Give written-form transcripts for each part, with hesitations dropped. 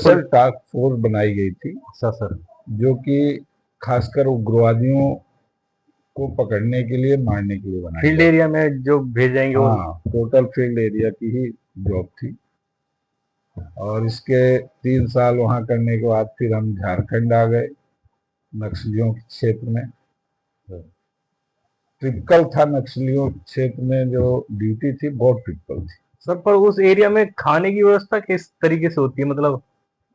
Special task force बनाई गई थी। अच्छा सर। जो कि खासकर उग्रवादियों को पकड़ने के लिए, मारने के लिए बनाई फील्ड गई। एरिया में जो भेज जाएंगे वो। हाँ, टोटल फील्ड एरिया की ही जॉब थी। और इसके 3 साल वहां करने के बाद फिर हम झारखंड आ गए, नक्सलियों के क्षेत्र में। टिपिकल था, नक्सलियों क्षेत्र में जो ड्यूटी थी बहुत टिपिकल थी। सर पर उस एरिया में खाने की व्यवस्था किस तरीके से होती है, मतलब?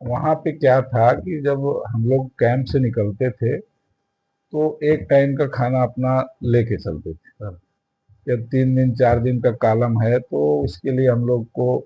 वहां पे क्या था कि जब हम लोग कैंप से निकलते थे तो एक टाइम का खाना अपना लेके चलते थे सर। जब 3 दिन 4 दिन का कॉलम है तो उसके लिए हम लोग को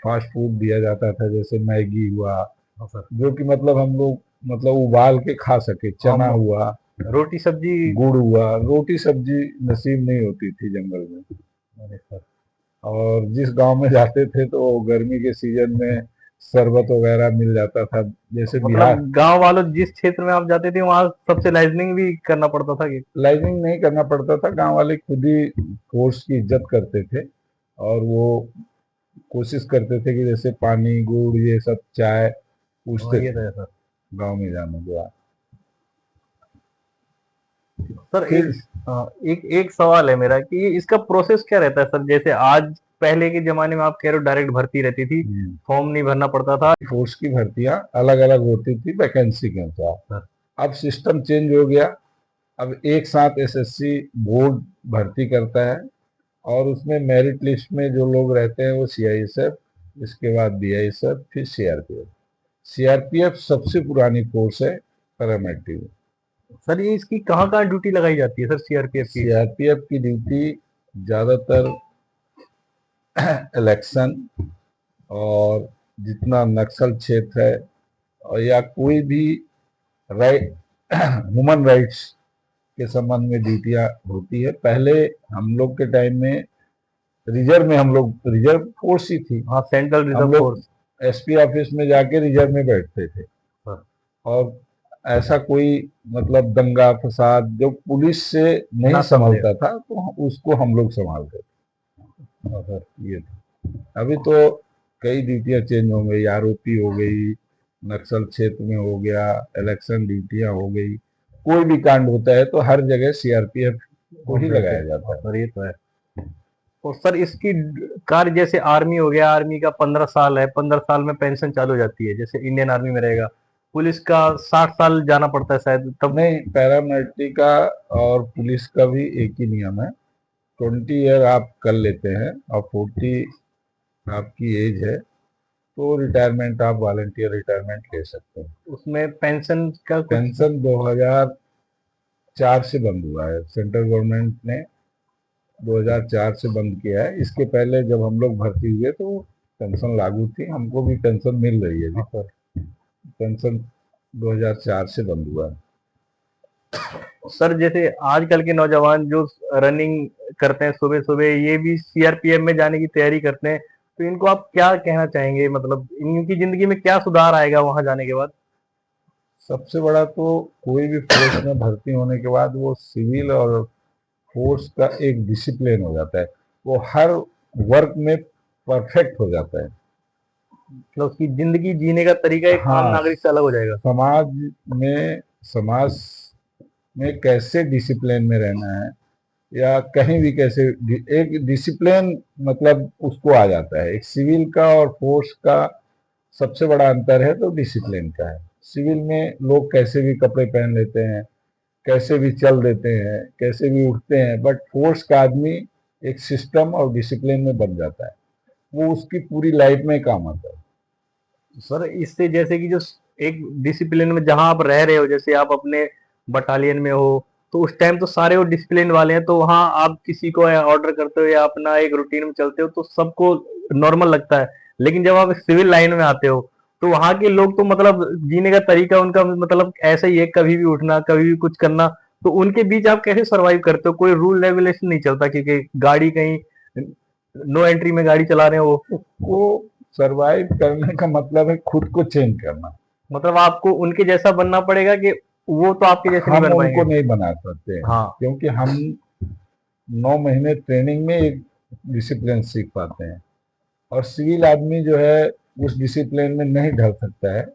फास्ट फूड दिया जाता था, जैसे मैगी हुआ, हाँ सर। जो कि मतलब हम लोग मतलब उबाल के खा सके, चना हम हुआ, रोटी सब्जी। गुड़ हुआ। रोटी सब्जी नसीब नहीं होती थी जंगल में। अरे सर। और जिस गांव में जाते थे तो गर्मी के सीजन में शरबत वगैरह मिल जाता था, जैसे मतलब बिहार। गांव वालों जिस क्षेत्र में आप जाते थे वहां सबसे लाइजनिंग भी करना पड़ता था कि? लाइजिंग नहीं करना पड़ता था, गांव वाले खुद ही फोर्स की इज्जत करते थे। और वो कोशिश करते थे कि जैसे पानी, गुड़, ये सब, चाय हाँ पूछते ये थे तो है सर। गांव में जाने के बाद। सर फिर एक एक सवाल है मेरा कि इसका प्रोसेस क्या रहता है सर? जैसे आज पहले के जमाने में आप कह रहे हो डायरेक्ट भर्ती रहती थी, फॉर्म नहीं भरना पड़ता था। फोर्स की भर्तियां अलग अलग होती थी वैकेंसी के अनुसार। सर। अब सिस्टम चेंज हो गया। अब एक साथ एसएससी बोर्ड भर्ती करता है और उसमें मेरिट लिस्ट में जो लोग रहते हैं वो सीआईएसएफ, इसके बाद बीआईएसएफ, फिर सीआरपीएफ। सीआरपीएफ सबसे पुरानी फोर्स है पैरामिलिट्री में। सर ये इसकी कहाँ कहाँ ड्यूटी लगाई जाती है सर सीआरपीएफ की? सीआरपीएफ की ड्यूटी ज्यादातर इलेक्शन और जितना नक्सल क्षेत्र है, और या कोई भी राइट ह्यूमन राइट्स के संबंध में ड्यूटियां होती है। पहले हम लोग के टाइम में रिजर्व में, हम लोग रिजर्व फोर्स ही थी। हाँ, सेंट्रल हम रिजर्व लोग फोर्स। एसपी ऑफिस में जाके रिजर्व में बैठते थे। हाँ। और ऐसा कोई मतलब दंगा फसाद जो पुलिस से नहीं ना संभले। संभलता था तो उसको हम लोग संभालते थे। और सर ये था। अभी तो कई ड्यूटियां चेंज हो गई, आरओपी हो गई, नक्सल क्षेत्र में हो गया, इलेक्शन ड्यूटियां हो गई। कोई भी कांड होता है तो हर जगह सीआरपीएफ को ही वैसे। लगाया जाता हाँ है। सर ये तो है। तो सर इसकी कार्य जैसे आर्मी हो गया, आर्मी का 15 साल है, 15 साल में पेंशन चालू हो जाती है जैसे इंडियन आर्मी में रहेगा। पुलिस का 60 साल जाना पड़ता है शायद तब। नहीं, पैरामिलिट्री का और पुलिस का भी एक ही नियम है। 20 ईयर आप कर लेते हैं और 40 आपकी एज है तो रिटायरमेंट, आप वॉलंटियर रिटायरमेंट ले सकते हैं। उसमें पेंशन का कुछ? पेंशन 2004 से बंद हुआ है, सेंट्रल गवर्नमेंट ने 2004 से बंद किया है। इसके पहले जब हम लोग भर्ती हुए तो पेंशन लागू थी, हमको भी पेंशन मिल रही है हाँ अभी। सर। पेंशन 2004 से बंद हुआ है। सर जैसे आजकल के नौजवान जो रनिंग करते हैं सुबह सुबह, ये भी सीआरपीएफ में जाने की तैयारी करते हैं, तो इनको आप क्या कहना चाहेंगे? मतलब इनकी जिंदगी में क्या सुधार आएगा वहां जाने के बाद? सबसे बड़ा तो कोई भी फोर्स में भर्ती होने के बाद वो सिविल और फोर्स का एक डिसिप्लिन हो जाता है। वो हर वर्क में परफेक्ट हो जाता है। मतलब उसकी जिंदगी जीने का तरीका एक आम हाँ, नागरिक से अलग हो जाएगा। समाज में, समाज में कैसे डिसिप्लिन में रहना है, या कहीं भी कैसे, एक डिसिप्लिन मतलब उसको आ जाता है। एक सिविल का और फोर्स का सबसे बड़ा अंतर है तो डिसिप्लिन का है। सिविल में लोग कैसे भी कपड़े पहन लेते हैं, कैसे भी चल देते हैं, कैसे भी उठते हैं, बट फोर्स का आदमी एक सिस्टम और डिसिप्लिन में बन जाता है। वो उसकी पूरी लाइफ में काम आता है। सर इससे जैसे कि जो एक डिसिप्लिन में जहां आप रह रहे हो, जैसे आप अपने बटालियन में हो, तो उस टाइम तो सारे वो डिसिप्लिन वाले हैं, तो वहां आप किसी को ऑर्डर करते हो या अपना एक रूटीन में चलते हो तो सबको नॉर्मल लगता है। लेकिन जब आप सिविल लाइन में आते हो तो वहां के लोग तो मतलब जीने का तरीका उनका मतलब ऐसा ही है, कभी भी उठना कभी भी कुछ करना। तो उनके बीच आप कैसे सरवाइव करते हो? कोई रूल रेगुलेशन नहीं चलता क्योंकि गाड़ी कहीं नो एंट्री में गाड़ी चला रहे हो उसको सरवाइव करने का मतलब है खुद को चेंज करना। मतलब आपको उनके जैसा बनना पड़ेगा कि वो तो आपके जैसे नहीं हम बन उनको पाएंगे। नहीं बना सकते हैं हाँ। क्योंकि हम 9 महीने ट्रेनिंग में एक डिसिप्लिन सीख पाते हैं। और सिविल आदमी जो है उस डिसिप्लिन में नहीं ढल सकता है।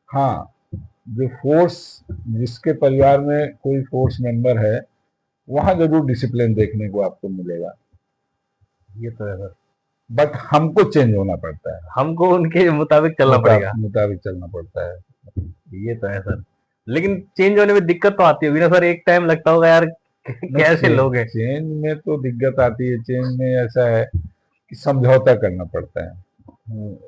हाँ, जो फोर्स, जिसके परिवार में कोई फोर्स मेंबर है, वहां जरूर डिसिप्लिन देखने को आपको मिलेगा। ये तो है सर। बट हमको चेंज होना पड़ता है, हमको उनके मुताबिक चलना पड़ेगा। मुताबिक चलना पड़ता है। ये तो है सर। लेकिन चेंज होने में दिक्कत तो आती होगी ना सर, एक टाइम लगता होगा यार नहीं, कैसे लोग हैं। चेंज में तो दिक्कत आती है। चेंज में ऐसा है कि समझौता करना पड़ता है।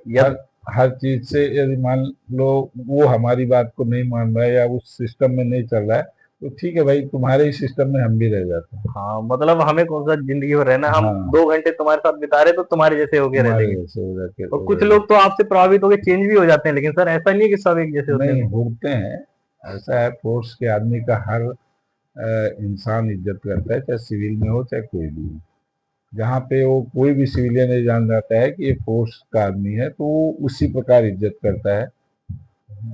या हर हर चीज से, यदि मान लो वो हमारी बात को नहीं मान रहा है या उस सिस्टम में नहीं चल रहा है, तो ठीक है भाई, तुम्हारे ही सिस्टम में हम भी रह जाते हैं। हाँ, मतलब हमें कौन सा जिंदगी में रहना, हम हाँ, 2 घंटे तुम्हारे साथ बिता रहे तो तुम्हारे जैसे होके रह तुम्हारे लेंगे। जैसे हो जाके और कुछ लोग तो आपसे प्रभावित होकर चेंज भी हो जाते हैं, लेकिन सर ऐसा नहीं है कि सब एक जैसे होते नहीं हैं। होते हैं। ऐसा है, फोर्स के आदमी का हर इंसान इज्जत करता है, चाहे सिविल में हो चाहे कोई भी हो। जहाँ पे वो कोई भी सिविलियन ये जान जाता है कि ये फोर्स का आदमी है, तो वो उसी प्रकार इज्जत करता है।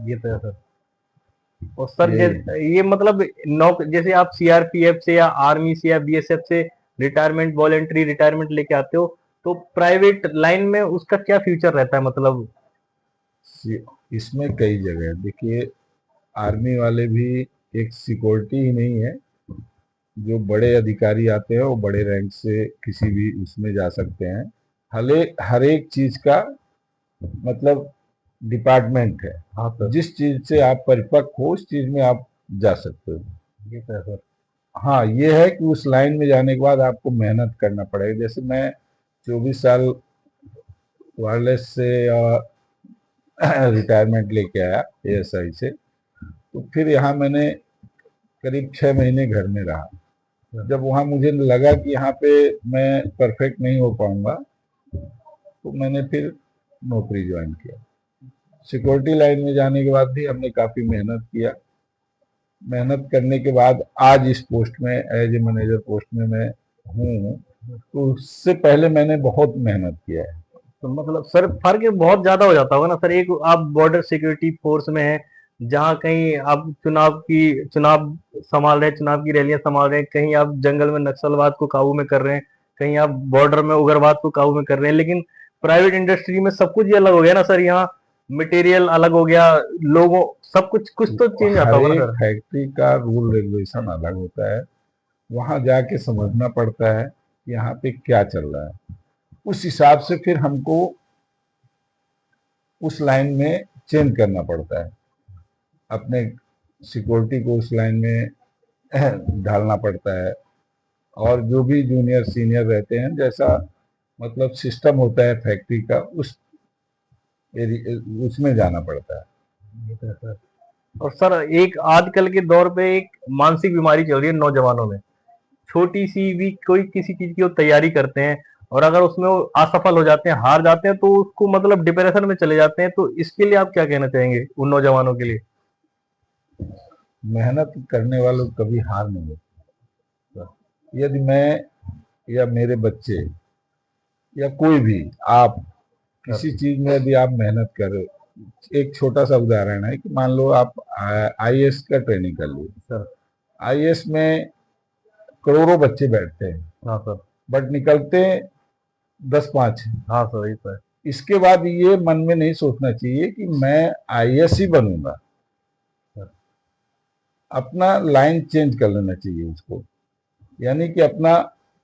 ये तो है सर। और सर यही है। ये मतलब जैसे आप सीआरपीएफ से या आर्मी से या बीएसएफ से रिटायरमेंट, वॉलेंटरी रिटायरमेंट लेके आते हो, तो प्राइवेट लाइन में उसका क्या फ्यूचर रहता है मतलब। इसमें कई जगह है। देखिए, आर्मी वाले भी एक सिक्योरिटी ही नहीं है। जो बड़े अधिकारी आते हैं वो बड़े रैंक से किसी भी उसमें जा सकते हैं। हर एक चीज का मतलब डिपार्टमेंट है। हाँ सर। जिस चीज से आप परिपक्व हो, उस चीज में आप जा सकते हो। ये तो है सर। हाँ, ये है कि उस लाइन में जाने के बाद आपको मेहनत करना पड़ेगा। जैसे मैं 24 साल वायरलेस से रिटायरमेंट लेके आया एएसआई से, तो फिर यहाँ मैंने करीब 6 महीने घर में रहा। जब वहाँ मुझे लगा कि यहाँ पे मैं परफेक्ट नहीं हो पाऊंगा, तो मैंने फिर नौकरी ज्वाइन किया। सिक्योरिटी लाइन में जाने के बाद भी हमने काफी मेहनत किया। मेहनत करने के बाद आज इस पोस्ट में, एज ए मैनेजर पोस्ट में मैं हूँ। तो उससे पहले मैंने बहुत मेहनत किया है। तो मतलब सर फर्क बहुत ज्यादा हो जाता होगा ना सर, एक आप बॉर्डर सिक्योरिटी फोर्स में हैं, जहाँ कहीं आप चुनाव संभाल रहे हैं, चुनाव की रैलियां संभाल रहे हैं, कहीं आप जंगल में नक्सलवाद को काबू में कर रहे हैं, कहीं आप बॉर्डर में उग्रवाद को काबू में कर रहे हैं। लेकिन प्राइवेट इंडस्ट्री में सब कुछ ही अलग हो गया ना सर, यहाँ मटेरियल अलग हो गया, लोगों सब कुछ तो चेंज आता हर होगा ना एक सर। फैक्ट्री का रूल रेगुलेशन अलग होता है। वहां जाके समझना पड़ता है कि यहाँ पे क्या चल रहा है। उस हिसाब से फिर हमको उस लाइन में चेंज करना पड़ता है। अपने सिक्योरिटी को उस लाइन में ढालना पड़ता है। और जो भी जूनियर सीनियर रहते हैं, जैसा मतलब सिस्टम होता है फैक्ट्री का, उसमें जाना पड़ता है। ये तो है सर। और सर एक आजकल के दौर पे एक मानसिक बीमारी चल रही है नौजवानों में, छोटी सी भी कोई किसी चीज की वो तैयारी करते हैं, और अगर उसमें वो असफल हो जाते हैं, हार जाते हैं, तो उसको मतलब डिप्रेशन में चले जाते हैं। तो इसके लिए आप क्या कहना चाहेंगे उन नौजवानों के लिए। मेहनत करने वालों को कभी हार नहीं होती। यदि मैं या मेरे बच्चे या कोई भी, आप किसी चीज में यदि आप मेहनत कर रहे हो, एक छोटा सा उदाहरण है कि मान लो आप आईएएस का ट्रेनिंग कर लिए। सर। आईएएस में करोड़ों बच्चे बैठते हैं, हाँ सर। बट निकलते 10-5 हैं। हाँ सर, ये तो है। इसके बाद ये मन में नहीं सोचना चाहिए कि मैं आईएएस ही बनूंगा। सर। अपना लाइन चेंज कर लेना चाहिए उसको। यानी कि अपना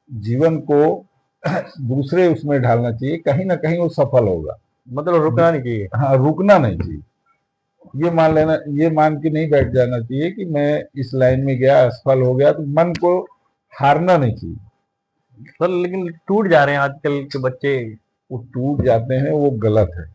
जीवन को दूसरे उसमें ढालना चाहिए, कहीं ना कहीं वो सफल होगा। मतलब रुकना नहीं चाहिए। हाँ, रुकना नहीं चाहिए। ये मान के नहीं बैठ जाना चाहिए कि मैं इस लाइन में गया, असफल हो गया, तो मन को हारना नहीं चाहिए। सर लेकिन टूट जा रहे हैं आजकल के बच्चे, वो टूट जाते हैं, वो गलत है।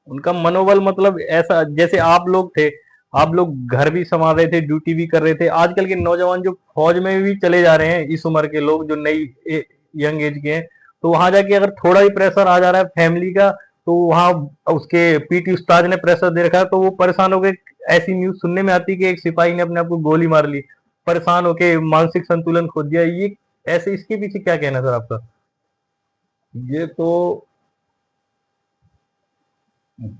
उनका मनोबल मतलब ऐसा, जैसे आप लोग थे, आप लोग घर भी संभाल रहे थे, ड्यूटी भी कर रहे थे। आजकल के नौजवान जो फौज में भी चले जा रहे हैं, इस उम्र के लोग जो नई यंग एज के हैं, तो वहां जाके अगर थोड़ा ही प्रेशर आ जा रहा है फैमिली का, तो वहां उसके पीटी उस्ताद ने प्रेशर दे रखा है, तो वो परेशान हो गए। ऐसी न्यूज सुनने में आती है कि एक सिपाही ने अपने आप को गोली मार ली, परेशान होके मानसिक संतुलन खो दिया। ये ऐसे इसके पीछे क्या कहना है सर आपका। ये तो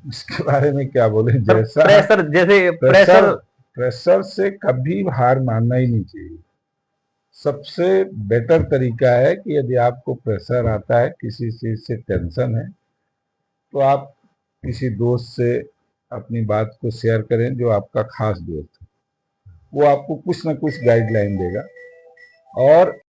इसके बारे में क्या बोले, सर जैसा प्रेशर, जैसे प्रेशर, प्रेशर। प्रेशर से कभी हार मानना ही नहीं चाहिए। सबसे बेटर तरीका है कि यदि आपको प्रेशर आता है, किसी चीज से टेंशन है, तो आप किसी दोस्त से अपनी बात को शेयर करें जो आपका खास दोस्त है, वो आपको कुछ ना कुछ गाइडलाइन देगा। और